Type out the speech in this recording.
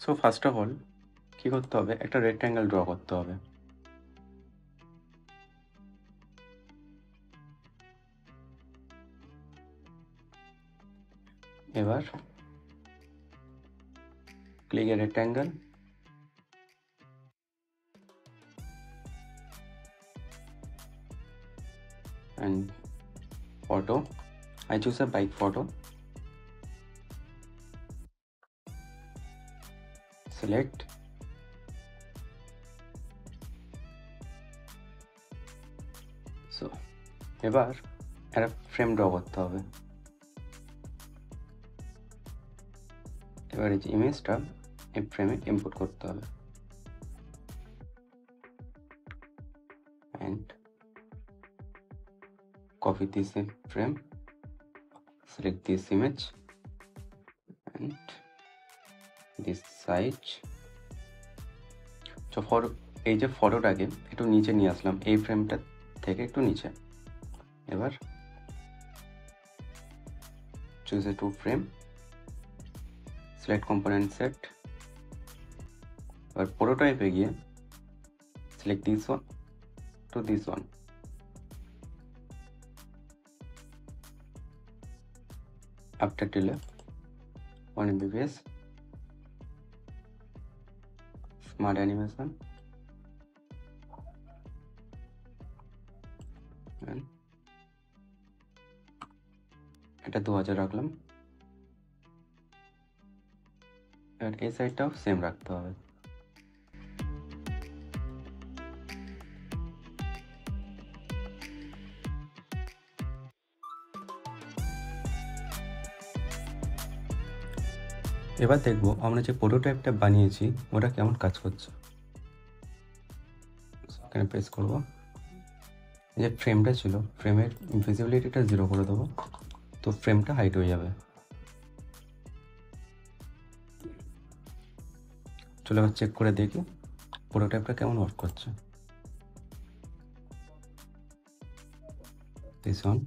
So first of all কী করতে হবে, একটা রেক্ট্যাঙ্গেল ড্র করতে হবে। এবার click A rectangle, and photo. I choose a bike photo. Select. So এবার একটা ফ্রেম ড্র করতে হবে। এবার এই যে ইমেজটা এই ফ্রেমে ইম্পোর্ট করতে হবে, and copy this frame, select this image and this size. So for এই যে ফটোটাকে একটু নিচে নিয়ে আসলাম, এই ফ্রেমটা থেকে একটু নিচে। এবার choose a two frame, select component set, এবার প্রোটোটাইপে গিয়ে select this one to this one, after delay 1 mbps, smart animation, and এটা 2000 রাখলাম। আর এই সাইডটাও সেম রাখতে হবে। এবার দেখবো আমরা যে প্রোটোটাইপটা বানিয়েছি ওটা কেমন কাজ করছে। এখানে প্রেস করব, যে ফ্রেমটা ছিল ফ্রেমের ভিজিবিলিটিটা 0 করে দেবো, তো ফ্রেমটা হাইট হয়ে যাবে। চলো এবার চেক করে দেখি প্রোটোটাইপটা কেমন ওয়ার্ক করছে। This one